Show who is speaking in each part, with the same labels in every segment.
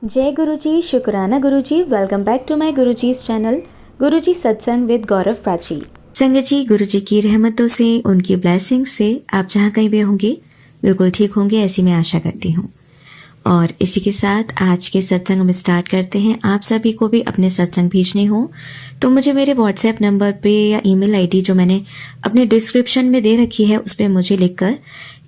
Speaker 1: जय गुरुजी, शुक्राना Guruji. Welcome back to my Guruji's channel Guruji Satsang with गौरव प्राची।
Speaker 2: संगत जी, गुरुजी की रहमतों से, उनकी ब्लेसिंग से आप जहाँ कहीं भी होंगे बिल्कुल ठीक होंगे, ऐसी मैं आशा करती हूँ। और इसी के साथ आज के सत्संग में स्टार्ट करते हैं। आप सभी को भी अपने सत्संग भेजने हो तो मुझे मेरे व्हाट्सएप नंबर पे या ईमेल आईडी जो मैंने अपने डिस्क्रिप्शन में दे रखी है उस पर मुझे लिखकर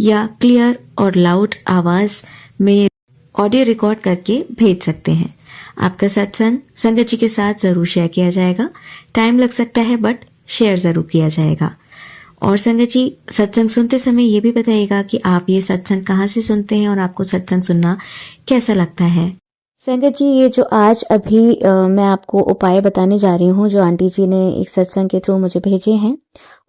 Speaker 2: या क्लियर और लाउड आवाज में ऑडियो रिकॉर्ड करके भेज सकते हैं। आपका सत्संग संगत जी के साथ जरूर शेयर किया जाएगा। टाइम लग सकता है बट शेयर जरूर किया जाएगा। और संगत जी, सत्संग सुनते समय ये भी बताइएगा कि आप ये सत्संग कहाँ से सुनते हैं और आपको सत्संग सुनना कैसा लगता है।
Speaker 1: संगत जी, ये जो आज अभी मैं आपको उपाय बताने जा रही हूँ जो आंटी जी ने एक सत्संग के थ्रू मुझे भेजे हैं,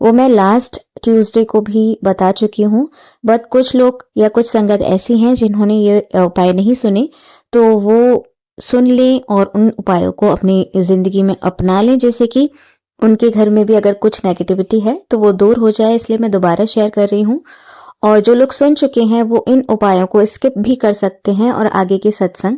Speaker 1: वो मैं लास्ट ट्यूसडे को भी बता चुकी हूँ। बट कुछ लोग या कुछ संगत ऐसी हैं जिन्होंने ये उपाय नहीं सुने, तो वो सुन लें और उन उपायों को अपनी जिंदगी में अपना लें, जैसे कि उनके घर में भी अगर कुछ नेगेटिविटी है तो वो दूर हो जाए। इसलिए मैं दोबारा शेयर कर रही हूँ। और जो लोग सुन चुके हैं वो इन उपायों को स्किप भी कर सकते हैं और आगे के सत्संग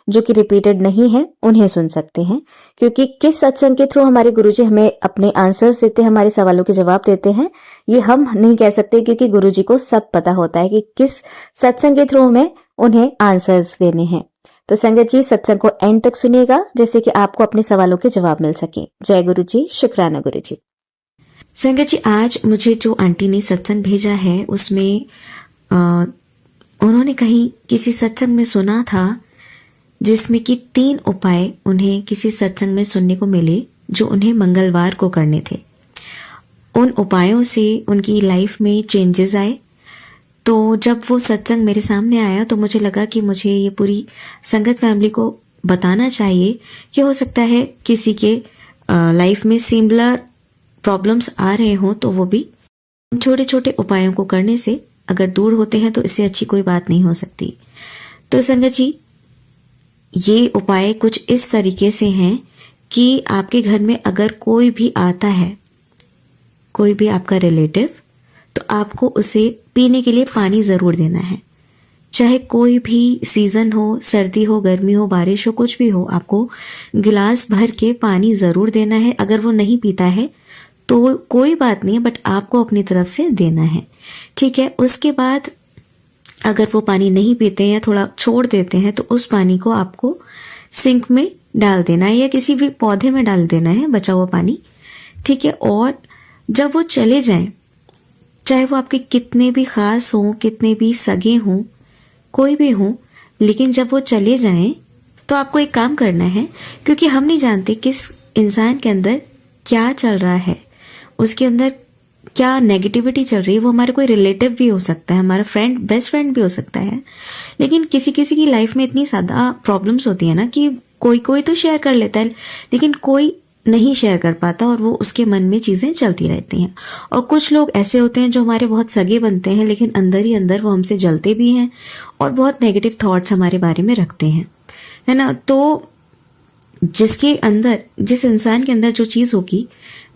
Speaker 1: जो कि रिपीटेड नहीं है उन्हें सुन सकते हैं, क्योंकि किस सत्संग के थ्रू हमारे गुरुजी हमें अपने आंसर्स देते हैं, हमारे सवालों के जवाब देते हैं, ये हम नहीं कह सकते, क्योंकि गुरुजी को सब पता होता है कि किस सत्संग के थ्रू हमें उन्हें आंसर्स देने हैं। तो संगत जी, सत्संग को एंड तक सुनिएगा जिससे कि आपको अपने सवालों के जवाब मिल सके। जय गुरु जी, शुक्राना गुरु जी।
Speaker 2: संगत जी, आज मुझे जो आंटी ने सत्संग भेजा है उसमें उन्होंने कहीं किसी सत्संग में सुना था जिसमें कि 3 उपाय उन्हें किसी सत्संग में सुनने को मिले जो उन्हें मंगलवार को करने थे। उन उपायों से उनकी लाइफ में चेंजेस आए। तो जब वो सत्संग मेरे सामने आया तो मुझे लगा कि मुझे ये पूरी संगत फैमिली को बताना चाहिए कि हो सकता है किसी के लाइफ में सिमिलर प्रॉब्लम्स आ रहे हों तो वो भी छोटे छोटे उपायों को करने से अगर दूर होते हैं तो इससे अच्छी कोई बात नहीं हो सकती। तो संगत जी, ये उपाय कुछ इस तरीके से हैं कि आपके घर में अगर कोई भी आता है, कोई भी आपका रिलेटिव, तो आपको उसे पीने के लिए पानी जरूर देना है। चाहे कोई भी सीजन हो, सर्दी हो, गर्मी हो, बारिश हो, कुछ भी हो, आपको गिलास भर के पानी जरूर देना है। अगर वो नहीं पीता है तो कोई बात नहीं, बट आपको अपनी तरफ से देना है, ठीक है। उसके बाद अगर वो पानी नहीं पीते हैं या थोड़ा छोड़ देते हैं तो उस पानी को आपको सिंक में डाल देना है या किसी भी पौधे में डाल देना है, बचा हुआ पानी, ठीक है। और जब वो चले जाएं, चाहे वो आपके कितने भी खास हों, कितने भी सगे हों, कोई भी हों, लेकिन जब वो चले जाएं तो आपको एक काम करना है, क्योंकि हम नहीं जानते किस इंसान के अंदर क्या चल रहा है, उसके अंदर क्या नेगेटिविटी चल रही है। वो हमारा कोई रिलेटिव भी हो सकता है, हमारा फ्रेंड, बेस्ट फ्रेंड भी हो सकता है। लेकिन किसी किसी की लाइफ में इतनी ज्यादा प्रॉब्लम्स होती है ना कि कोई कोई तो शेयर कर लेता है लेकिन कोई नहीं शेयर कर पाता और वो उसके मन में चीजें चलती रहती हैं। और कुछ लोग ऐसे होते हैं जो हमारे बहुत सगे बनते हैं लेकिन अंदर ही अंदर वो हमसे जलते भी हैं और बहुत नेगेटिव थॉट्स हमारे बारे में रखते हैं, है ना। तो जिसके अंदर, जिस इंसान के अंदर जो चीज होगी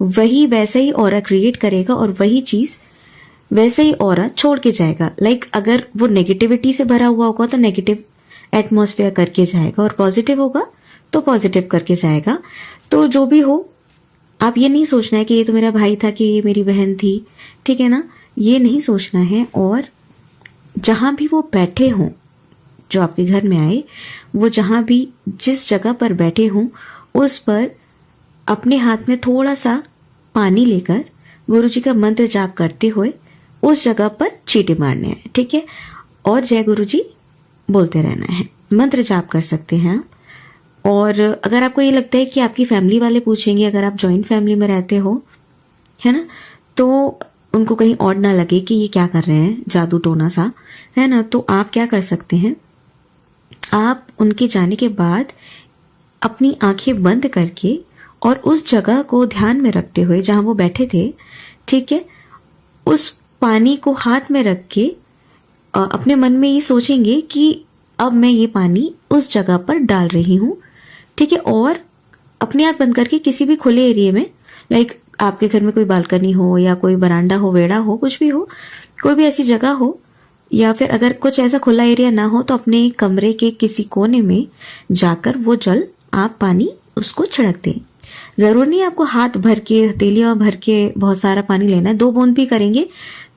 Speaker 2: वही वैसा ही ऑरा क्रिएट करेगा और वही चीज वैसे ही ऑरा छोड़ के जाएगा। लाइक अगर वो नेगेटिविटी से भरा हुआ होगा तो नेगेटिव एटमॉस्फेयर करके जाएगा और पॉजिटिव होगा तो पॉजिटिव करके जाएगा। तो जो भी हो, आप ये नहीं सोचना है कि ये तो मेरा भाई था, कि ये मेरी बहन थी, ठीक है ना, ये नहीं सोचना है। और जहां भी वो बैठे हों, जो आपके घर में आए, वो जहां भी जिस जगह पर बैठे हों उस पर अपने हाथ में थोड़ा सा पानी लेकर गुरुजी का मंत्र जाप करते हुए उस जगह पर चींटे मारने हैं, ठीक है। और जय गुरुजी बोलते रहना है, मंत्र जाप कर सकते हैं आप। और अगर आपको ये लगता है कि आपकी फैमिली वाले पूछेंगे, अगर आप जॉइंट फैमिली में रहते हो, है ना, तो उनको कहीं और ना लगे कि ये क्या कर रहे हैं, जादू टोना सा, है ना, तो आप क्या कर सकते हैं, आप उनके जाने के बाद अपनी आंखें बंद करके और उस जगह को ध्यान में रखते हुए जहां वो बैठे थे, ठीक है, उस पानी को हाथ में रख के अपने मन में ये सोचेंगे कि अब मैं ये पानी उस जगह पर डाल रही हूं, ठीक है। और अपने आंख बंद करके किसी भी खुले एरिया में, लाइक आपके घर में कोई बालकनी हो या कोई बरांडा हो, वेड़ा हो, कुछ भी हो, कोई भी ऐसी जगह हो, या फिर अगर कुछ ऐसा खुला एरिया ना हो तो अपने कमरे के किसी कोने में जाकर वो जल आप पानी उसको छिड़क दें। जरूर नहीं आपको हाथ भर के, हथेलियां भर के बहुत सारा पानी लेना है। 2 बूंद भी करेंगे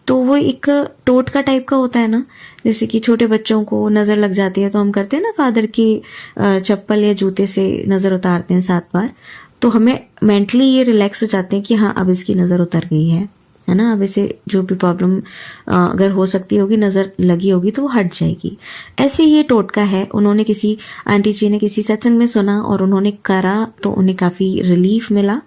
Speaker 2: तो वो एक टोटका टाइप का होता है ना, जैसे कि छोटे बच्चों को नजर लग जाती है तो हम करते हैं ना, फादर की चप्पल या जूते से नजर उतारते हैं 7 बार, तो हमें मेंटली ये रिलैक्स हो जाते हैं कि हाँ अब इसकी नजर उतर गई है ना, अब इसे जो भी प्रॉब्लम अगर हो सकती होगी, नजर लगी होगी तो वो हट जाएगी। ऐसे ये टोटका है। उन्होंने किसी आंटी जी ने किसी सत्संग में सुना और उन्होंने करा तो उन्हें काफी रिलीफ मिला।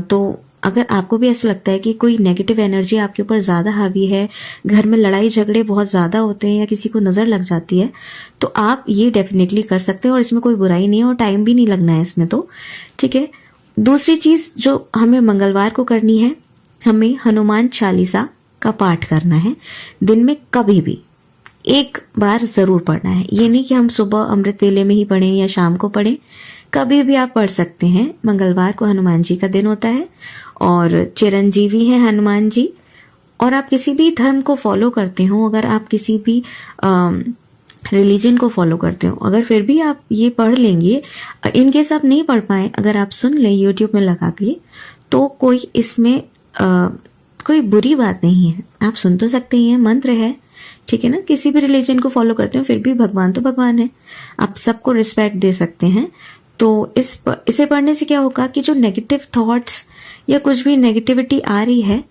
Speaker 2: तो अगर आपको भी ऐसा लगता है कि कोई नेगेटिव एनर्जी आपके ऊपर ज्यादा हावी है, घर में लड़ाई झगड़े बहुत ज्यादा होते हैं या किसी को नजर लग जाती है, तो आप ये डेफिनेटली कर सकते हैं और इसमें कोई बुराई नहीं है और टाइम भी नहीं लगना है इसमें तो, ठीक है। दूसरी चीज जो हमें मंगलवार को करनी है, हमें हनुमान चालीसा का पाठ करना है। दिन में कभी भी 1 बार जरूर पढ़ना है। ये नहीं कि हम सुबह अमृत वेले में ही पढ़ें या शाम को पढ़ें, कभी भी आप पढ़ सकते हैं। मंगलवार को हनुमान जी का दिन होता है और चिरंजीवी हैं हनुमान जी। और आप किसी भी धर्म को फॉलो करते हो, अगर आप किसी भी रिलीजन को फॉलो करते हो, अगर फिर भी आप ये पढ़ लेंगे, इनकेस आप नहीं पढ़ पाए, अगर आप सुन ले यूट्यूब में लगा के, तो कोई इसमें कोई बुरी बात नहीं है। आप सुन तो सकते ही हैं, मंत्र है, ठीक है ना। किसी भी रिलीजन को फॉलो करते हो फिर भी भगवान तो भगवान है, आप सबको रिस्पेक्ट दे सकते हैं। तो इसे पढ़ने से क्या होगा कि जो नेगेटिव थॉट्स या कुछ भी नेगेटिविटी आ रही है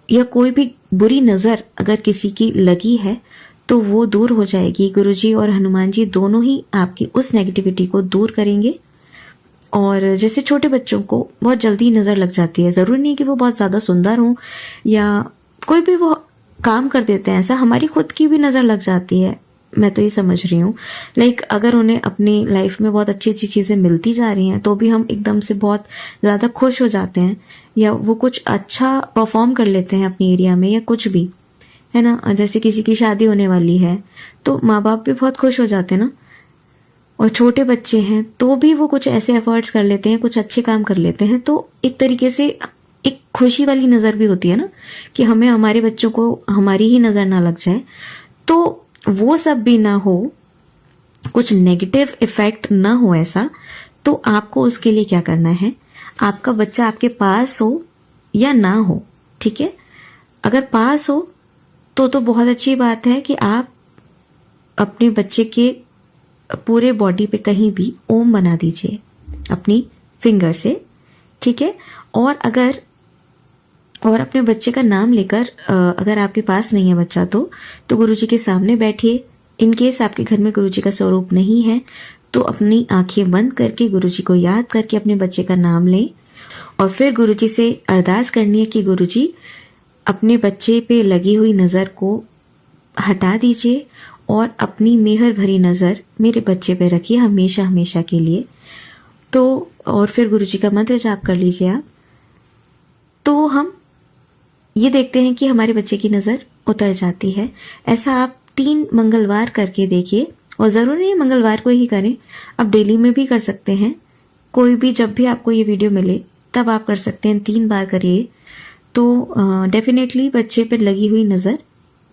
Speaker 2: या कोई भी बुरी नजर अगर किसी की लगी है तो वो दूर हो जाएगी। गुरुजी और हनुमान जी दोनों ही आपकी उस नेगेटिविटी को दूर करेंगे। और जैसे छोटे बच्चों को बहुत जल्दी नजर लग जाती है, जरूरी नहीं कि वो बहुत ज्यादा सुंदर हो या कोई भी वो काम कर देते हैं ऐसा, हमारी खुद की भी नजर लग जाती है। मैं तो ये समझ रही हूँ, लाइक अगर उन्हें अपनी लाइफ में बहुत अच्छी अच्छी चीजें मिलती जा रही हैं तो भी हम एकदम से बहुत ज्यादा खुश हो जाते हैं, या वो कुछ अच्छा परफॉर्म कर लेते हैं अपनी एरिया में या कुछ भी, है ना। जैसे किसी की शादी होने वाली है तो माँ बाप भी बहुत खुश हो जाते हैं ना। और छोटे बच्चे हैं तो भी वो कुछ ऐसे एफर्ट्स कर लेते हैं, कुछ अच्छे काम कर लेते हैं, तो एक तरीके से एक खुशी वाली नजर भी होती है ना, कि हमें हमारे बच्चों को हमारी ही नजर ना लग जाए। तो वो सब भी ना हो, कुछ नेगेटिव इफेक्ट ना हो ऐसा, तो आपको उसके लिए क्या करना है, आपका बच्चा आपके पास हो या ना हो, ठीक है। अगर पास हो तो बहुत अच्छी बात है कि आप अपने बच्चे के पूरे बॉडी पे कहीं भी ओम बना दीजिए अपनी फिंगर से, ठीक है। और अपने बच्चे का नाम लेकर, अगर आपके पास नहीं है बच्चा तो गुरुजी के सामने बैठिए। इनकेस आपके घर में गुरुजी का स्वरूप नहीं है तो अपनी आंखें बंद करके गुरुजी को याद करके अपने बच्चे का नाम लें और फिर गुरुजी से अरदास करनी है कि गुरुजी अपने बच्चे पे लगी हुई नजर को हटा दीजिए और अपनी मेहर भरी नजर मेरे बच्चे पे रखिए हमेशा हमेशा के लिए। तो और फिर गुरुजी का मंत्र जाप कर लीजिए आप। तो हम ये देखते हैं कि हमारे बच्चे की नजर उतर जाती है। ऐसा आप 3 मंगलवार करके देखिए, और जरूरी नहीं मंगलवार को ही करें, आप डेली में भी कर सकते हैं। कोई भी जब भी आपको ये वीडियो मिले तब आप कर सकते हैं, 3 बार करिए तो डेफिनेटली बच्चे पर लगी हुई नजर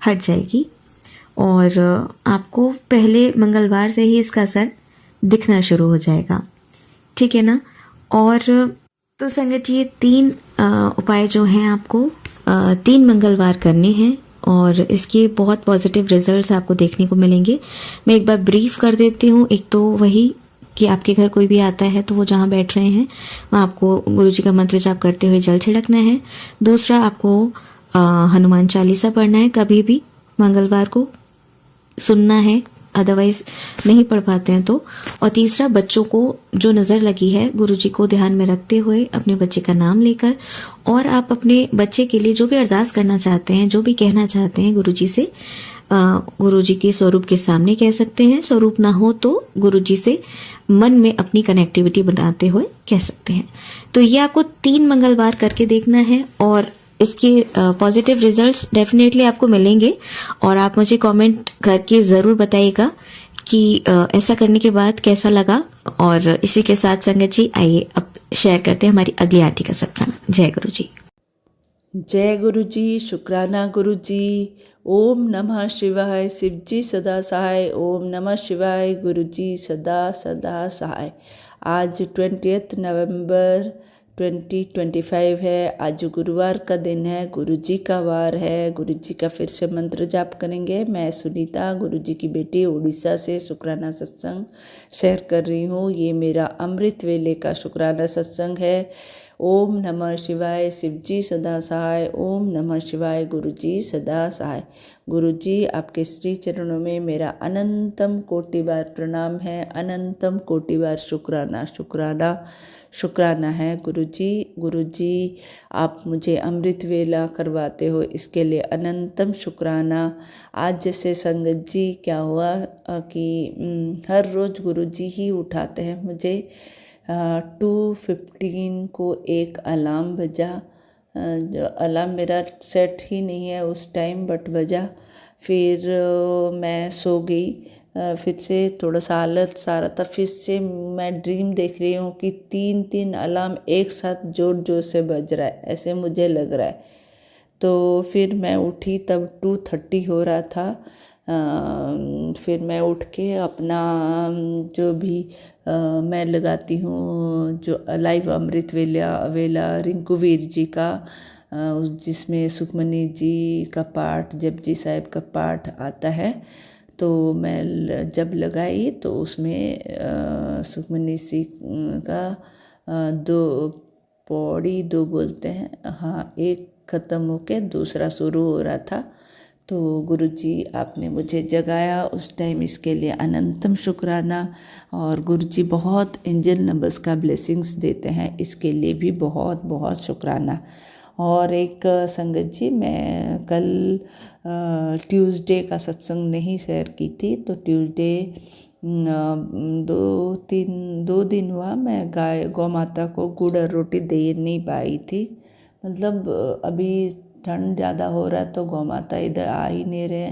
Speaker 2: हट जाएगी और आपको पहले मंगलवार से ही इसका असर दिखना शुरू हो जाएगा, ठीक है ना। और तो संगत ये 3 उपाय जो हैं आपको 3 मंगलवार करने हैं और इसके बहुत पॉजिटिव रिजल्ट्स आपको देखने को मिलेंगे। मैं एक बार ब्रीफ कर देती हूँ। एक तो वही कि आपके घर कोई भी आता है तो वो जहाँ बैठ रहे हैं वहाँ आपको गुरुजी का मंत्र जाप करते हुए जल छिड़कना है। दूसरा, आपको हनुमान चालीसा पढ़ना है, कभी भी मंगलवार को सुनना है, अदरवाइज नहीं पढ़ पाते हैं तो। और तीसरा, बच्चों को जो नज़र लगी है गुरुजी को ध्यान में रखते हुए अपने बच्चे का नाम लेकर, और आप अपने बच्चे के लिए जो भी अरदास करना चाहते हैं, जो भी कहना चाहते हैं गुरुजी से, गुरुजी के स्वरूप के सामने कह सकते हैं। स्वरूप ना हो तो गुरुजी से मन में अपनी कनेक्टिविटी बनाते हुए कह सकते हैं। तो ये आपको 3 मंगलवार करके देखना है और इसके पॉजिटिव रिजल्ट्स डेफिनेटली आपको मिलेंगे। और आप मुझे कमेंट करके ज़रूर बताइएगा कि ऐसा करने के बाद कैसा लगा। और इसी के साथ संगत जी आइए अब शेयर करते हैं हमारी अगली आरती का सत्संग। जय गुरु जी।
Speaker 3: जय गुरु जी, शुक्राना गुरु जी। ओम नमः शिवाय शिवजी सदा सहाय। ओम नमः शिवाय गुरुजी सदा सदा सहाय। आज 20 नवंबर 2025 है। आज गुरुवार का दिन है, गुरुजी का वार है। गुरुजी का फिर से मंत्र जाप करेंगे। मैं सुनीता, गुरुजी की बेटी, उड़ीसा से शुक्राना सत्संग शेयर कर रही हूँ। ये मेरा अमृत वेले का शुक्राना सत्संग है। ओम नमः शिवाय शिवजी सदा सहाय। ओम नमः शिवाय गुरुजी सदा सहाय। गुरुजी आपके श्री चरणों में मेरा अनंतम कोटि बार प्रणाम है, अनंतम कोटि बार शुक्राना शुक्राना शुक्राना है। गुरुजी आप मुझे अमृत वेला करवाते हो, इसके लिए अनंतम शुक्राना। आज जैसे संगत जी क्या हुआ कि हर रोज़ गुरुजी ही उठाते हैं मुझे। 2:15 को एक अलार्म बजा, जो अलार्म मेरा सेट ही नहीं है उस टाइम, बट बजा। फिर मैं सो गई। फिर से थोड़ा सा आलस आ रहा था। फिर से मैं ड्रीम देख रही हूँ कि 3 अलार्म एक साथ जोर जोर से बज रहा है, ऐसे मुझे लग रहा है। तो फिर मैं उठी, तब 2:30 हो रहा था। फिर मैं उठ के अपना जो भी मैं लगाती हूँ, जो लाइव अमृत वेला रिंकूवीर जी का, जिसमें सुखमनी जी का पाठ, जपजी साहिब का पाठ आता है, तो मैं जब लगाई तो उसमें सुखमनी सी का 2 पौड़ी 2 बोलते हैं, हाँ, एक ख़त्म होके दूसरा शुरू हो रहा था। तो गुरुजी आपने मुझे जगाया उस टाइम, इसके लिए अनंतम शुक्राना। और गुरुजी बहुत एंजल नंबर्स का ब्लेसिंग्स देते हैं, इसके लिए भी बहुत बहुत शुक्राना। और एक संगत जी, मैं कल ट्यूसडे का सत्संग नहीं शेयर की थी, तो ट्यूसडे 2 दिन हुआ मैं गौ माता को गुड़ और रोटी दे नहीं पाई थी। मतलब अभी ठंड ज़्यादा हो रहा है तो गौ माता इधर आ ही नहीं रहे,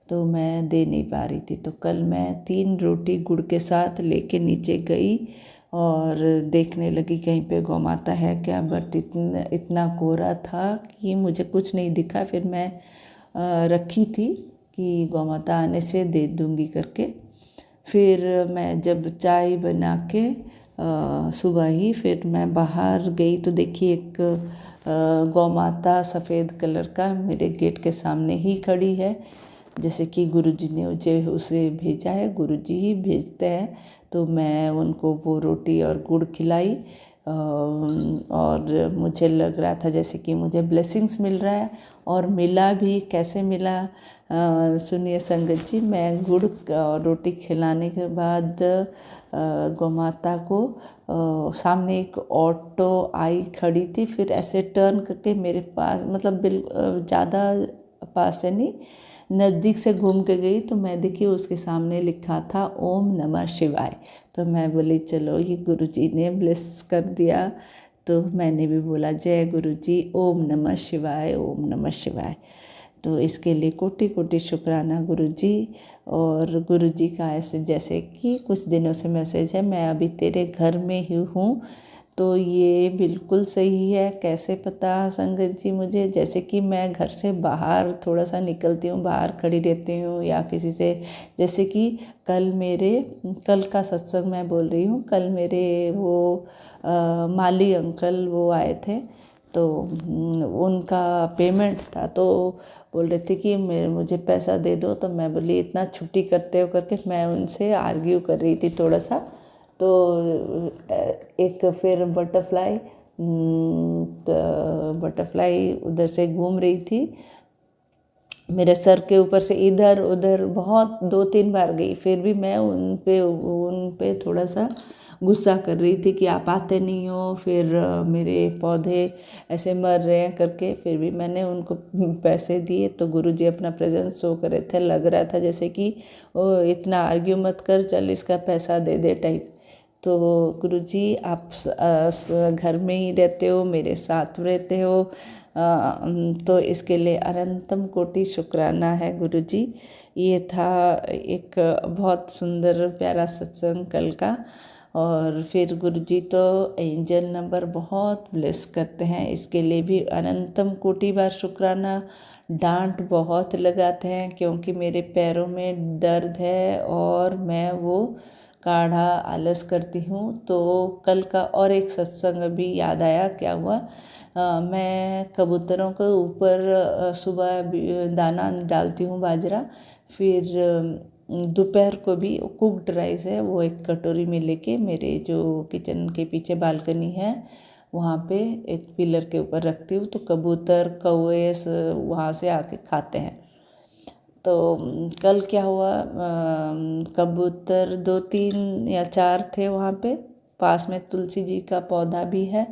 Speaker 3: तो मैं दे नहीं पा रही थी। तो कल मैं 3 रोटी गुड़ के साथ लेके नीचे गई और देखने लगी कहीं पे गौ माता है क्या, बट इतना कोहरा था कि मुझे कुछ नहीं दिखा। फिर मैं रखी थी कि गौ माता आने से दे दूंगी करके। फिर मैं जब चाय बना के सुबह ही फिर मैं बाहर गई तो देखी एक गौ माता सफ़ेद कलर का मेरे गेट के सामने ही खड़ी है, जैसे कि गुरुजी ने मुझे उसे भेजा है, गुरुजी ही भेजते हैं। तो मैं उनको वो रोटी और गुड़ खिलाई और मुझे लग रहा था जैसे कि मुझे ब्लेसिंग्स मिल रहा है। और मिला भी, कैसे मिला सुनिए संगत जी। मैं गुड़ और रोटी खिलाने के बाद गौ माता को सामने एक ऑटो आई खड़ी थी, फिर ऐसे टर्न करके मेरे पास, मतलब ज़्यादा पास से नहीं, नज़दीक से घूम के गई, तो मैं देखी उसके सामने लिखा था ओम नमः शिवाय। तो मैं बोली चलो ये गुरुजी ने ब्लेस कर दिया, तो मैंने भी बोला जय गुरुजी, ओम नमः शिवाय, ओम नमः शिवाय। तो इसके लिए कोटि कोटि शुक्राना गुरुजी। और गुरुजी का ऐसे जैसे कि कुछ दिनों से मैसेज है, मैं अभी तेरे घर में ही हूँ, तो ये बिल्कुल सही है। कैसे पता संगत जी मुझे, जैसे कि मैं घर से बाहर थोड़ा सा निकलती हूँ, बाहर खड़ी रहती हूँ या किसी से, जैसे कि कल का सत्संग मैं बोल रही हूँ, कल मेरे वो माली अंकल वो आए थे, तो उनका पेमेंट था, तो बोल रहे थे कि मुझे पैसा दे दो। तो मैं बोली इतना छुट्टी करते हो करके मैं उनसे आर्ग्यू कर रही थी थोड़ा सा। तो एक फिर बटरफ्लाई उधर से घूम रही थी मेरे सर के ऊपर से, इधर उधर बहुत 2-3 बार गई। फिर भी मैं उन पे थोड़ा सा गुस्सा कर रही थी कि आप आते नहीं हो, फिर मेरे पौधे ऐसे मर रहे हैं करके। फिर भी मैंने उनको पैसे दिए, तो गुरुजी अपना प्रेजेंस शो कर रहे थे। लग रहा था जैसे कि ओ इतना आर्ग्यू मत कर, चल इसका पैसा दे दे टाइप। तो गुरुजी आप घर में ही रहते हो, मेरे साथ रहते हो, तो इसके लिए अनंतम कोटि शुक्राना है गुरुजी। ये था एक बहुत सुंदर प्यारा सत्संग कल का। और फिर गुरुजी तो एंजल नंबर बहुत ब्लेस करते हैं, इसके लिए भी अनंतम कोटि बार शुक्राना। डांट बहुत लगाते हैं क्योंकि मेरे पैरों में दर्द है और मैं वो काढ़ा आलस करती हूँ। तो कल का और एक सत्संग अभी याद आया, क्या हुआ, मैं कबूतरों के ऊपर सुबह दाना डालती हूँ बाजरा, फिर दोपहर को भी कुक्ड राइस है वो एक कटोरी में लेके मेरे जो किचन के पीछे बालकनी है वहाँ पे एक पिलर के ऊपर रखती हूँ, तो कबूतर कौवे वहाँ से आके खाते हैं। तो कल क्या हुआ, कबूतर 2-3 या 4 थे वहाँ पे, पास में तुलसी जी का पौधा भी है।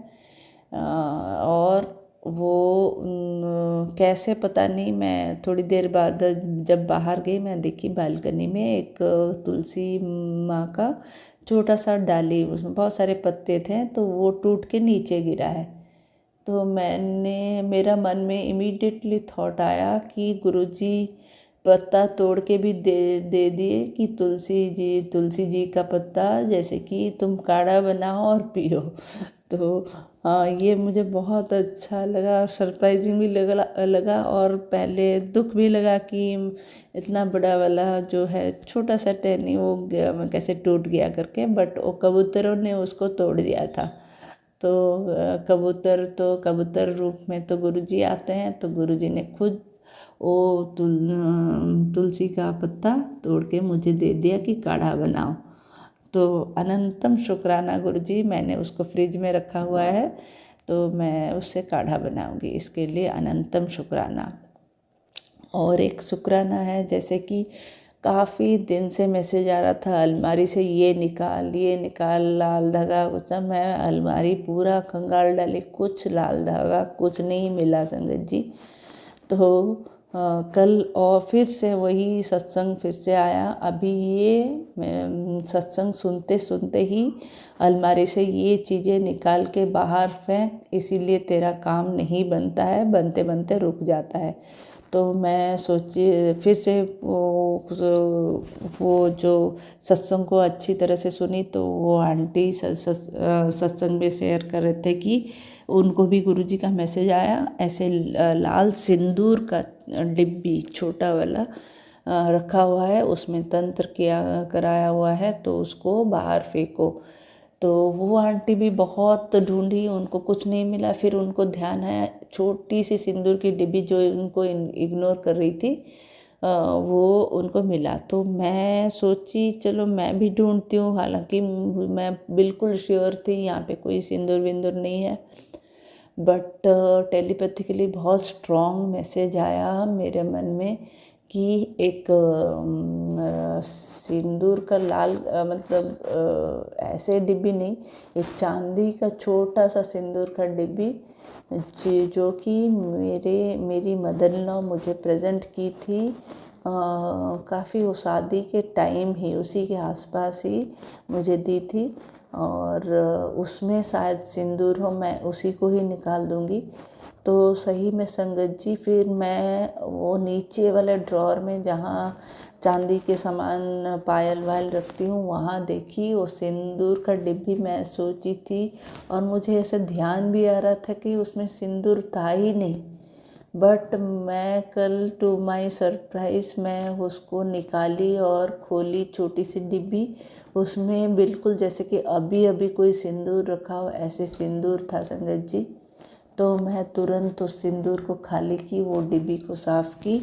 Speaker 3: और वो कैसे पता नहीं, मैं थोड़ी देर बाद जब बाहर गई मैं देखी बालकनी में एक तुलसी माँ का छोटा सा डाली, उसमें बहुत सारे पत्ते थे, तो वो टूट के नीचे गिरा है। तो मेरा मन में इमीडिएटली थॉट आया कि गुरुजी पत्ता तोड़ के भी दे दिए कि तुलसी जी का पत्ता जैसे कि तुम काढ़ा बनाओ और पियो। तो हाँ, ये मुझे बहुत अच्छा लगा, सरप्राइजिंग भी लगा और पहले दुख भी लगा कि इतना बड़ा वाला जो है छोटा सा टहनी वो कैसे टूट गया करके, बट वो कबूतरों ने उसको तोड़ दिया था। तो कबूतर रूप में तो गुरुजी आते हैं, तो गुरुजी ने खुद वो तुलसी का पत्ता तोड़ के मुझे दे दिया कि काढ़ा बनाओ। तो अनंतम शुक्राना गुरुजी, मैंने उसको फ्रिज में रखा हुआ है, तो मैं उससे काढ़ा बनाऊंगी, इसके लिए अनंतम शुक्राना। और एक शुक्राना है, जैसे कि काफ़ी दिन से मैसेज आ रहा था अलमारी से ये निकाल लाल धागा, कुछ मैं अलमारी पूरा खंगाल डाली, कुछ लाल धागा कुछ नहीं मिला संगत जी। तो कल और फिर से वही सत्संग फिर से आया। अभी ये सत्संग सुनते सुनते ही अलमारी से ये चीज़ें निकाल के बाहर फेंक, इसीलिए तेरा काम नहीं बनता है, बनते बनते रुक जाता है। तो मैं सोची फिर से वो जो सत्संग को अच्छी तरह से सुनी, तो वो आंटी सत्संग में शेयर कर रहे थे कि उनको भी गुरुजी का मैसेज आया, ऐसे लाल सिंदूर का डिब्बी छोटा वाला रखा हुआ है, उसमें तंत्र कराया हुआ है, तो उसको बाहर फेंको। तो वो आंटी भी बहुत ढूंढी, उनको कुछ नहीं मिला। फिर उनको ध्यान है छोटी सी सिंदूर की डिब्बी जो उनको इग्नोर कर रही थी, वो उनको मिला। तो मैं सोची चलो मैं भी ढूंढती हूँ, हालांकि मैं बिल्कुल श्योर थी यहाँ पे कोई सिंदूर विंदूर नहीं है, बट टेलीपैथिकली बहुत स्ट्रॉन्ग मैसेज आया मेरे मन में कि एक सिंदूर का लाल ऐसे डिब्बी नहीं, एक चांदी का छोटा सा सिंदूर का डिब्बी जो कि मेरी मदर इन लॉ मुझे प्रेजेंट की थी, काफ़ी वो शादी के टाइम ही उसी के आसपास ही मुझे दी थी। और उसमें शायद सिंदूर हो, मैं उसी को ही निकाल दूंगी। तो सही में संगत जी, फिर मैं वो नीचे वाले ड्रॉर में जहाँ चांदी के सामान पायल वायल रखती हूँ वहाँ देखी वो सिंदूर का डिब्बी, मैं सोची थी और मुझे ऐसे ध्यान भी आ रहा था कि उसमें सिंदूर था ही नहीं। बट मैं कल टू माय सरप्राइज़ मैं उसको निकाली और खोली, छोटी सी डिब्बी, उसमें बिल्कुल जैसे कि अभी अभी कोई सिंदूर रखा हो ऐसे सिंदूर था संगत जी। तो मैं तुरंत उस सिंदूर को खाली की, वो डिब्बी को साफ़ की,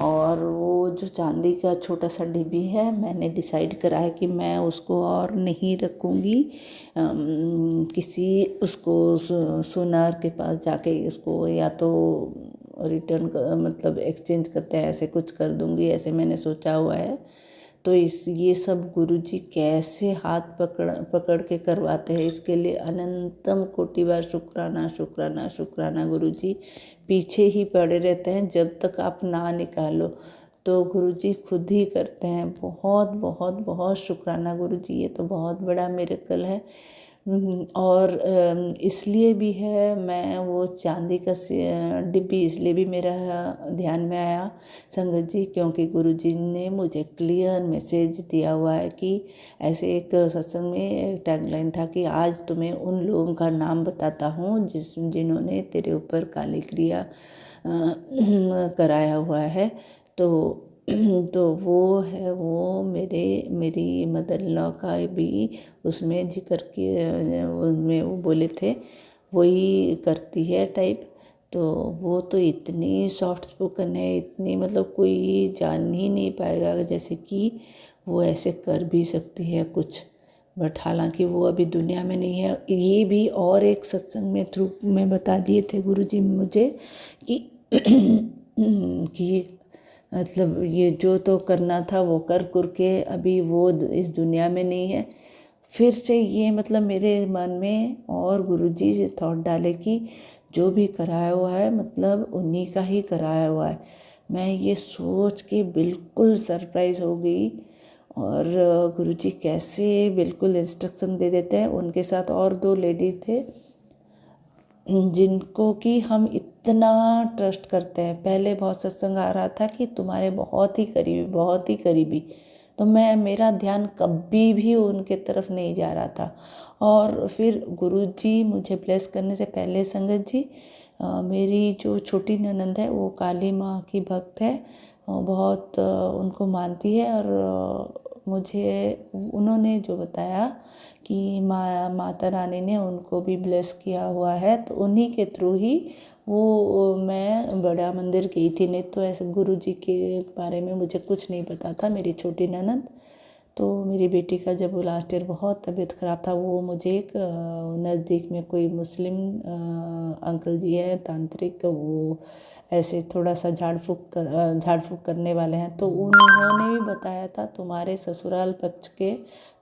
Speaker 3: और वो जो चांदी का छोटा सा डिब्बी है मैंने डिसाइड करा है कि मैं उसको और नहीं रखूँगी, किसी उसको सुनार के पास जाके इसको या तो रिटर्न एक्सचेंज करते हैं, ऐसे कुछ कर दूँगी, ऐसे मैंने सोचा हुआ है। तो ये सब गुरुजी कैसे हाथ पकड़ के करवाते हैं, इसके लिए अनंतम कोटि बार शुक्राना शुक्राना शुक्राना। गुरुजी पीछे ही पड़े रहते हैं जब तक आप ना निकालो, तो गुरुजी खुद ही करते हैं। बहुत बहुत बहुत शुक्राना गुरुजी, ये तो बहुत बड़ा मिरेकल है। और इसलिए भी है, मैं वो चांदी का डिब्बी इसलिए भी मेरा ध्यान में आया संगत जी, क्योंकि गुरुजी ने मुझे क्लियर मैसेज दिया हुआ है कि ऐसे एक सत्संग में टैगलाइन था कि आज तुम्हें उन लोगों का नाम बताता हूँ जिन्होंने तेरे ऊपर काली क्रिया कराया हुआ है। तो वो है, वो मेरी मदर इन लॉ का भी उसमें जिक्र किए, उनमें वो बोले थे वही करती है टाइप। तो वो तो इतनी सॉफ्ट स्पोकन है, इतनी मतलब कोई जान ही नहीं पाएगा जैसे कि वो ऐसे कर भी सकती है कुछ। बट हालांकि वो अभी दुनिया में नहीं है। ये भी और एक सत्संग में थ्रू में बता दिए थे गुरुजी मुझे कि कि मतलब ये जो तो करना था वो कर के अभी वो इस दुनिया में नहीं है। फिर से ये मतलब मेरे मन में और गुरुजी से थॉट डाले कि जो भी कराया हुआ है मतलब उन्हीं का ही कराया हुआ है। मैं ये सोच के बिल्कुल सरप्राइज हो गई। और गुरुजी कैसे बिल्कुल इंस्ट्रक्शन दे देते हैं। उनके साथ और 2 लेडीज थे जिनको कि हम इतना ट्रस्ट करते हैं। पहले बहुत सत्संग आ रहा था कि तुम्हारे बहुत ही करीबी, तो मेरा ध्यान कभी भी उनके तरफ नहीं जा रहा था। और फिर गुरुजी मुझे ब्लेस करने से पहले संगत जी, मेरी जो छोटी ननंद है वो काली माँ की भक्त है, बहुत उनको मानती है। और मुझे उन्होंने जो बताया कि माता रानी ने उनको भी ब्लेस किया हुआ है, तो उन्हीं के थ्रू ही वो मैं बड़ा मंदिर गई थी। नहीं तो ऐसे गुरुजी के बारे में मुझे कुछ नहीं पता था। मेरी छोटी ननद, तो मेरी बेटी का जब लास्ट ईयर बहुत तबीयत ख़राब था, वो मुझे एक नज़दीक में कोई मुस्लिम अंकल जी हैं तांत्रिक, वो ऐसे थोड़ा सा झाड़ फूक करने वाले हैं, तो उन्होंने भी बताया था तुम्हारे ससुराल पक्ष के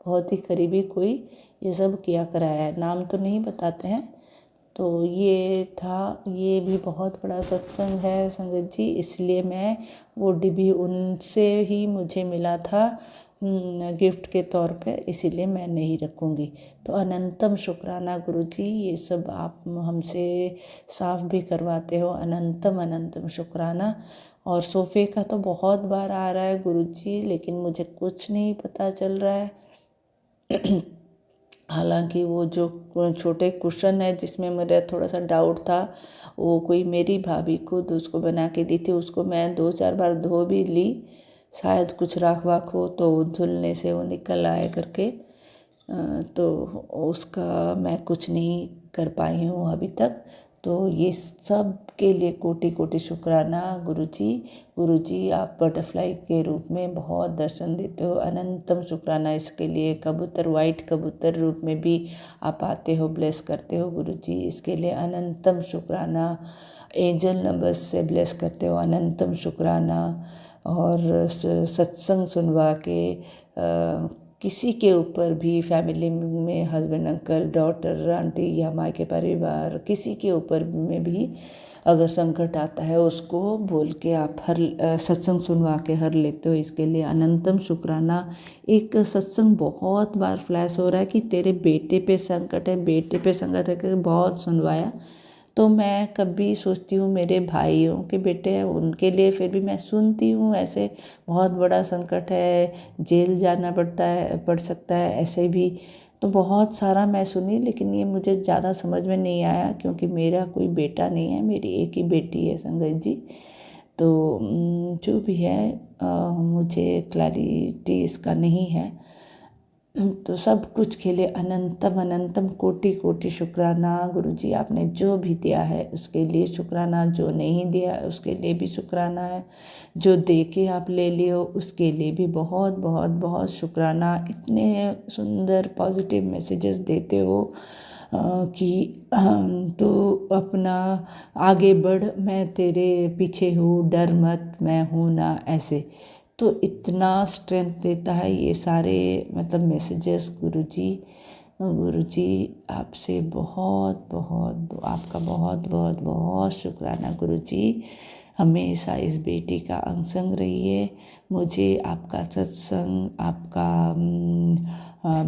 Speaker 3: बहुत ही करीबी कोई ये सब किया कराया है। नाम तो नहीं बताते हैं। तो ये था, ये भी बहुत बड़ा सत्संग है संगत जी, इसलिए मैं वो डिब्बी उनसे ही मुझे मिला था गिफ्ट के तौर पे, इसीलिए मैं नहीं रखूँगी। तो अनंतम शुक्राना गुरुजी, ये सब आप हमसे साफ भी करवाते हो। अनंतम अनंतम शुक्राना। और सोफ़े का तो बहुत बार आ रहा है गुरुजी, लेकिन मुझे कुछ नहीं पता चल रहा है। हालांकि वो जो छोटे कुशन है जिसमें मेरा थोड़ा सा डाउट था, वो कोई मेरी भाभी खुद उसको बना के दी थी। उसको मैं 2-4 बार धो भी ली, शायद कुछ राख वाख हो तो धुलने से वो निकल आए करके। तो उसका मैं कुछ नहीं कर पाई हूँ अभी तक। तो ये सब के लिए कोटि कोटि शुक्राना गुरुजी। गुरुजी आप बटरफ्लाई के रूप में बहुत दर्शन देते हो, अनंतम शुक्राना इसके लिए। कबूतर, वाइट कबूतर रूप में भी आप आते हो, ब्लेस करते हो गुरुजी, इसके लिए अनंतम शुक्राना। एंजल नंबर्स से ब्लेस करते हो, अनंतम शुक्राना। और सत्संग सुनवा के किसी के ऊपर भी, फैमिली में हस्बैंड, अंकल, डॉटर, आंटी या माँ के परिवार, किसी के ऊपर में भी अगर संकट आता है उसको बोल के आप हर सत्संग सुनवा के हर लेते हो, इसके लिए अनंतम शुक्राना। एक सत्संग बहुत बार फ्लैश हो रहा है कि तेरे बेटे पे संकट है, बेटे पे संकट है करके बहुत सुनवाया। तो मैं कभी सोचती हूँ मेरे भाइयों के बेटे हैं उनके लिए, फिर भी मैं सुनती हूँ ऐसे बहुत बड़ा संकट है, जेल जाना पड़ सकता है ऐसे भी। तो बहुत सारा मैं सुनी, लेकिन ये मुझे ज़्यादा समझ में नहीं आया क्योंकि मेरा कोई बेटा नहीं है, मेरी एक ही बेटी है संगत जी। तो जो भी है मुझे क्लैरिटी इसका नहीं है। तो सब कुछ के लिए अनंतम अनंतम कोटि कोटि शुक्राना गुरुजी। आपने जो भी दिया है उसके लिए शुक्राना, जो नहीं दिया उसके लिए भी शुक्राना है, जो दे के आप ले लियो उसके लिए भी बहुत बहुत बहुत शुक्राना। इतने सुंदर पॉजिटिव मैसेजेस देते हो कि तो अपना आगे बढ़, मैं तेरे पीछे हूँ, डर मत, मैं हूँ ना, ऐसे। तो इतना स्ट्रेंथ देता है ये सारे मतलब मैसेजेस गुरुजी। गुरुजी आपसे बहुत बहुत आपका बहुत बहुत बहुत शुक्राना गुरुजी। हमेशा इस बेटी का अंग संग रहिए। मुझे आपका सत्संग, आपका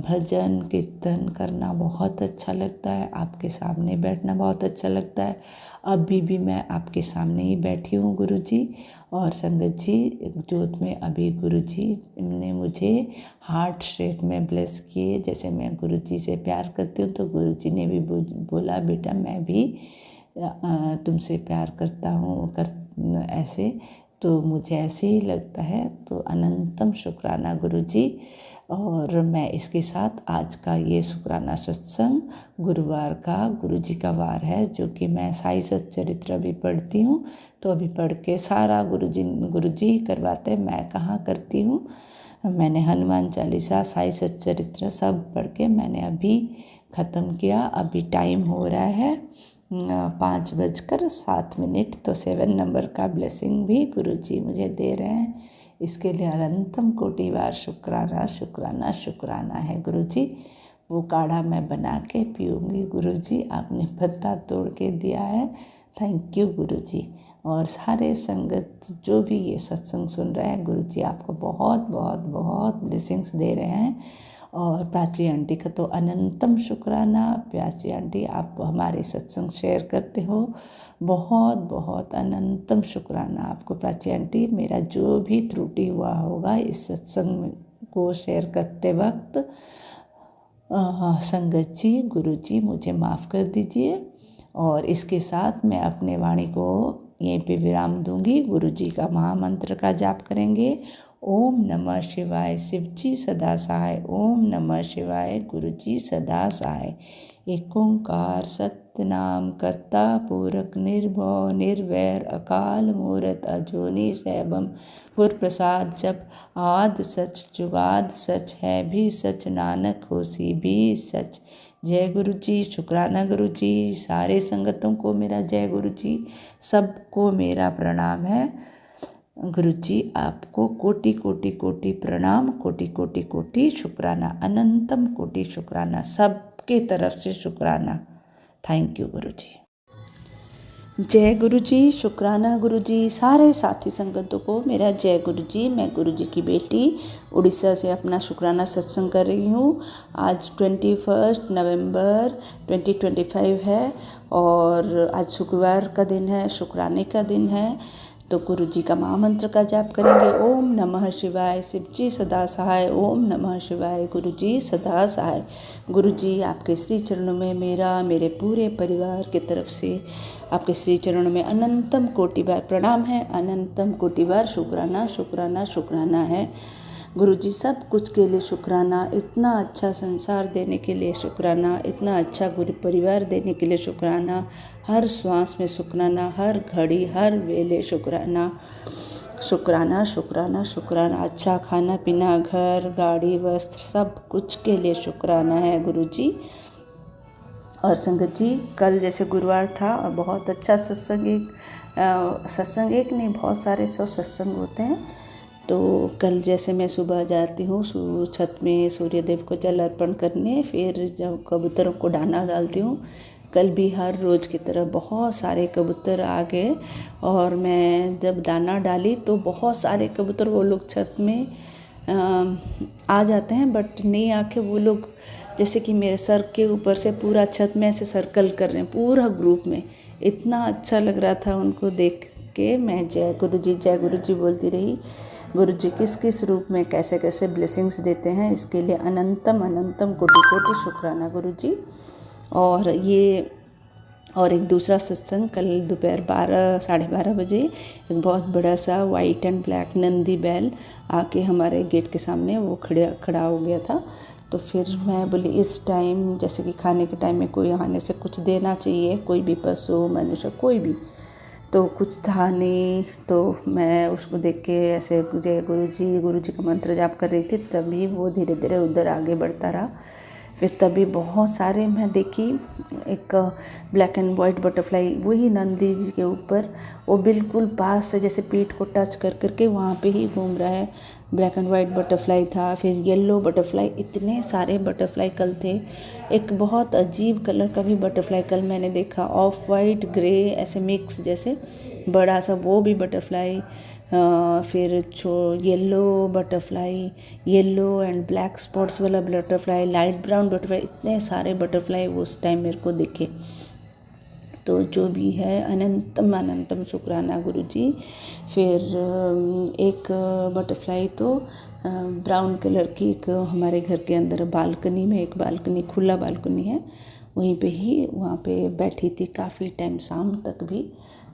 Speaker 3: भजन कीर्तन करना बहुत अच्छा लगता है, आपके सामने बैठना बहुत अच्छा लगता है। अभी भी मैं आपके सामने ही बैठी हूँ गुरुजी। और संगत जी, जोत में अभी गुरुजी ने मुझे हार्ट शेप में ब्लेस किए। जैसे मैं गुरुजी से प्यार करती हूँ तो गुरुजी ने भी बोला, बेटा मैं भी तुमसे प्यार करता हूँ ऐसे। तो मुझे ऐसे ही लगता है। तो अनंतम शुक्राना गुरुजी। और मैं इसके साथ आज का ये शुक्राना सत्संग गुरुवार का, गुरुजी का वार है, जो कि मैं साई सच्चरित्र भी पढ़ती हूँ। तो अभी पढ़ के सारा गुरुजी करवाते, मैं कहाँ करती हूँ। मैंने हनुमान चालीसा, साई सच्चरित्र सब पढ़ के मैंने अभी ख़त्म किया। अभी टाइम हो रहा है 5:07। तो 7 नंबर का ब्लेसिंग भी गुरुजी मुझे दे रहे हैं। इसके लिए अनंतम कोटि बार शुक्राना शुक्राना शुक्राना है गुरुजी। वो काढ़ा मैं बना के पीऊँगी गुरुजी, आपने पत्ता तोड़ के दिया है। थैंक यू गुरुजी। और सारे संगत जो भी ये सत्संग सुन रहे हैं, गुरुजी आपको बहुत बहुत बहुत ब्लेसिंग्स दे रहे हैं। और प्राची आंटी का तो अनंतम शुक्राना। प्राची आंटी, आप हमारे सत्संग शेयर करते हो, बहुत बहुत अनंतम शुक्राना आपको प्राची आंटी। मेरा जो भी त्रुटि हुआ होगा इस सत्संग को शेयर करते वक्त, संगत जी, गुरु जी मुझे माफ़ कर दीजिए। और इसके साथ मैं अपने वाणी को यहीं पे विराम दूंगी। गुरु जी का महामंत्र का जाप करेंगे। ओम नमः शिवाय, शिव जी सदा सहाय। ओम नमः शिवाय, गुरु जी सदा सहाय। एक ओंकार सतनाम करता पुरख निर्भव निर्वैर अकाल मूरत अजोनी सैभम गुर प्रसाद जप आद सच जुगाद सच है भी सच नानक होसी भी सच। जय गुरु जी। शुक्राना गुरु जी। सारे संगतों को मेरा जय गुरु जी। सबको मेरा प्रणाम है गुरु जी। आपको कोटि कोटि कोटि प्रणाम, कोटि कोटि कोटि शुक्राना, अनंतम कोटि शुक्राना, सबके तरफ से शुक्राना। थैंक यू गुरु जी। जय गुरु जी। शुक्राना गुरु जी। सारे साथी संगतों को मेरा जय गुरु जी। मैं गुरु जी की बेटी उड़ीसा से अपना शुक्राना सत्संग कर रही हूँ। आज 21 नवंबर 2025 है और आज शुक्रवार का दिन है, शुक्राने का दिन है। तो गुरु जी का महामंत्र का जाप करेंगे। ओम नमः शिवाय, शिव जी सदा सहाय। ओम नमः शिवाय, गुरु जी सदा सहाय। गुरु जी, आपके श्री चरणों में मेरा, मेरे पूरे परिवार की तरफ से आपके श्री चरणों में अनंतम कोटि बार प्रणाम है, अनंतम कोटि बार शुक्राना शुक्राना शुक्राना है। गुरु जी, सब कुछ के लिए शुक्राना। इतना अच्छा संसार देने के लिए शुक्राना, इतना अच्छा गुरु परिवार देने के लिए शुक्राना। हर श्वास में शुक्राना, हर घड़ी हर वेले शुक्राना शुक्राना शुक्राना शुक्राना। अच्छा खाना पीना, घर गाड़ी वस्त्र, सब कुछ के लिए शुक्राना है गुरु जी। और संगत जी, कल जैसे गुरुवार था और बहुत अच्छा सत्संग, एक नहीं बहुत सारे सत्संग होते हैं। तो कल जैसे मैं सुबह जाती हूँ छत में सूर्यदेव को जल अर्पण करने, फिर जब कबूतरों को दाना डालती हूँ, कल भी हर रोज़ की तरह बहुत सारे कबूतर आ गए। और मैं जब दाना डाली तो बहुत सारे कबूतर, वो लोग छत में आ जाते हैं, बट नहीं आके वो लोग जैसे कि मेरे सर के ऊपर से पूरा छत में ऐसे सर्कल कर रहे हैं पूरा ग्रुप में। इतना अच्छा लग रहा था उनको देख के। मैं जय गुरु जी बोलती रही। गुरु जी किस किस रूप में कैसे कैसे ब्लेसिंग्स देते हैं, इसके लिए अनंतम अनंतम कोटि कोटि शुक्राना गुरु जी। और एक दूसरा सत्संग कल दोपहर 12-12:30 बजे एक बहुत बड़ा सा वाइट एंड ब्लैक नंदी बैल आके हमारे गेट के सामने वो खड़ा हो गया था। तो फिर मैं बोली इस टाइम, जैसे कि खाने के टाइम में कोई आने से कुछ देना चाहिए, कोई भी पशु मनुष्य कोई भी, तो कुछ था नहीं। तो मैं उसको देख के ऐसे जय गुरु जी का मंत्र जाप कर रही थी, तभी वो धीरे धीरे उधर आगे बढ़ता रहा। फिर तभी बहुत सारे मैं देखी, एक ब्लैक एंड वाइट बटरफ्लाई वही नंदी जी के ऊपर, वो बिल्कुल पास से जैसे पीठ को टच कर करके वहाँ पे ही घूम रहा है। ब्लैक एंड वाइट बटरफ्लाई था, फिर येलो बटरफ्लाई, इतने सारे बटरफ्लाई कल थे। एक बहुत अजीब कलर का भी बटरफ्लाई कल मैंने देखा, ऑफ वाइट ग्रे ऐसे मिक्स जैसे बड़ा सा, वो भी बटरफ्लाई। फिर yellow butterfly, yellow and black spots वाला बटरफ्लाई, लाइट ब्राउन बटरफ्लाई, इतने सारे बटरफ्लाई उस टाइम मेरे को दिखे। तो जो भी है अनंतम अनंतम शुक्राना गुरुजी। फिर एक बटरफ्लाई तो ब्राउन कलर की, एक हमारे घर के अंदर बालकनी में, एक बालकनी खुला बालकनी है, वहीं पे ही वहाँ पे बैठी थी काफ़ी टाइम, शाम तक भी,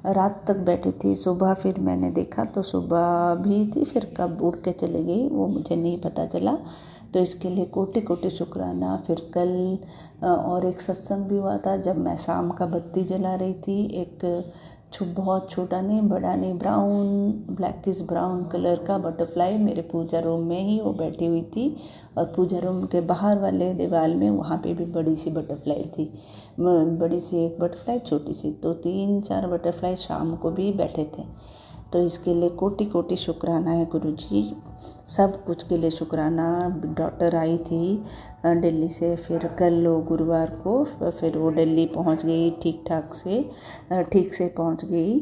Speaker 3: रात तक बैठी थी। सुबह फिर मैंने देखा तो सुबह भी थी, फिर कब उड़ के चली गई वो मुझे नहीं पता चला। तो इसके लिए कोटि कोटि शुक्राना। फिर कल और एक सत्संग भी हुआ था, जब मैं शाम का बत्ती जला रही थी। एक बहुत छोटा नहीं, बड़ा नहीं, ब्राउन, ब्लैकिश ब्राउन कलर का बटरफ्लाई मेरे पूजा रूम में ही वो बैठी हुई थी, और पूजा रूम के बाहर वाले दीवार में वहाँ पे भी बड़ी सी बटरफ्लाई थी, बड़ी सी एक बटरफ्लाई, छोटी सी, तो 3-4 बटरफ्लाई शाम को भी बैठे थे। तो इसके लिए कोटि कोटि शुक्राना है गुरुजी, सब कुछ के लिए शुक्राना। डॉक्टर आई थी दिल्ली से, फिर कल गुरुवार को फिर वो दिल्ली पहुंच गई, ठीक से पहुंच गई।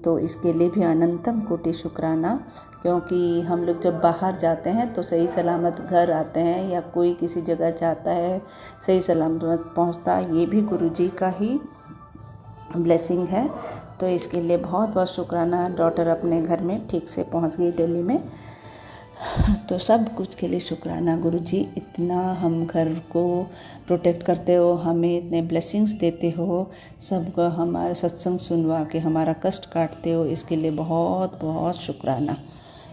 Speaker 3: तो इसके लिए भी अनंतम कोटि शुक्राना, क्योंकि हम लोग जब बाहर जाते हैं तो सही सलामत घर आते हैं, या कोई किसी जगह जाता है सही सलामत पहुंचता, ये भी गुरुजी का ही ब्लेसिंग है। तो इसके लिए बहुत बहुत शुक्राना। डॉटर अपने घर में ठीक से पहुंच गई दिल्ली में, तो सब कुछ के लिए शुक्राना गुरुजी। इतना हम घर को प्रोटेक्ट करते हो, हमें इतने ब्लेसिंग्स देते हो, सब हमारा सत्संग सुनवा के हमारा कष्ट काटते हो, इसके लिए बहुत बहुत शुक्राना।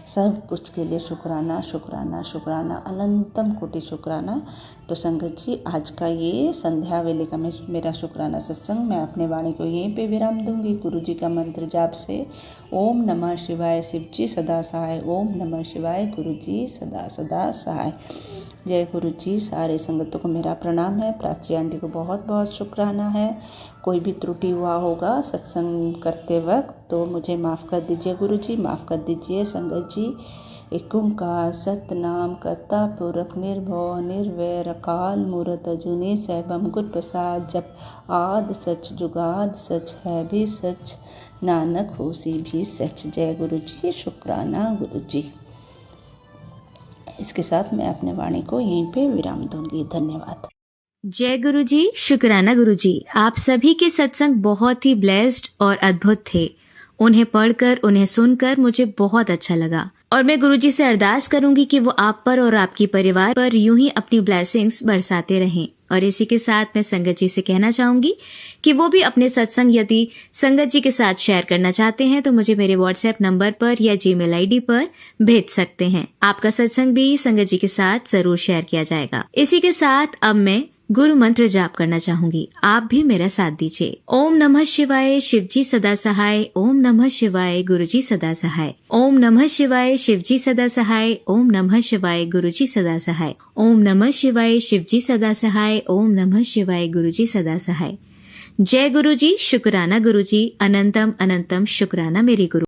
Speaker 3: सब कुछ के लिए शुक्राना शुक्राना शुक्राना, अनंतम कोटि शुक्राना। तो संगत जी, आज का ये संध्या वेले का मेरा शुक्राना सत्संग मैं अपने वाणी को यहीं पे विराम दूंगी, गुरु जी का मंत्र जाप से। ओम नमः शिवाय, शिव जी सदा सहाय। ओम नमः शिवाय, गुरु जी सदा सदा सहाय। जय गुरु जी। सारे संगतों को मेरा प्रणाम है। प्राची आंटी को बहुत बहुत शुक्राना है। कोई भी त्रुटि हुआ होगा सत्संग करते वक्त तो मुझे माफ़ कर दीजिए गुरु जी, माफ़ कर दीजिए संगत जी। एक ओंकार सतनाम करता पुरख निर्भव निर्वैर अकाल मूरत अजूनी सैभम गुर प्रसाद। जप आद सच जुगाद सच है भी सच, नानक होसी भी सच। जय गुरु जी। शुक्राना गुरु जी। इसके साथ मैं अपने वाणी को यहीं पे विराम दूंगी। धन्यवाद।
Speaker 2: जय गुरु जी। शुक्राना गुरु जी। आप सभी के सत्संग बहुत ही ब्लेस्ड और अद्भुत थे। उन्हें पढ़कर, उन्हें सुनकर मुझे बहुत अच्छा लगा, और मैं गुरु जी से अरदास करूंगी कि वो आप पर और आपकी परिवार पर यूं ही अपनी ब्लेसिंग्स बरसाते रहें। और इसी के साथ मैं संगत जी से कहना चाहूंगी कि वो भी अपने सत्संग यदि संगत जी के साथ शेयर करना चाहते हैं तो मुझे मेरे व्हाट्सएप नंबर पर या जीमेल आईडी पर भेज सकते हैं। आपका सत्संग भी संगत जी के साथ जरूर शेयर किया जाएगा। इसी के साथ अब मैं गुरु मंत्र जाप करना चाहूंगी, आप भी मेरा साथ दीजिए। ओम नमः शिवाय, शिव जी सदा सहाय। ओम नमः शिवाय, गुरु जी सदा सहाय। ओम नमः शिवाय, शिव जी सदा सहाय। ओम नमः शिवाय, गुरु जी सदा सहाय। ओम नमः शिवाय, शिव जी सदा सहाय। ओम नमः शिवाय, गुरु जी सदा सहाय। जय गुरु जी। शुक्राना गुरु जी। अनंतम अनंतम शुक्राना मेरे गुरु।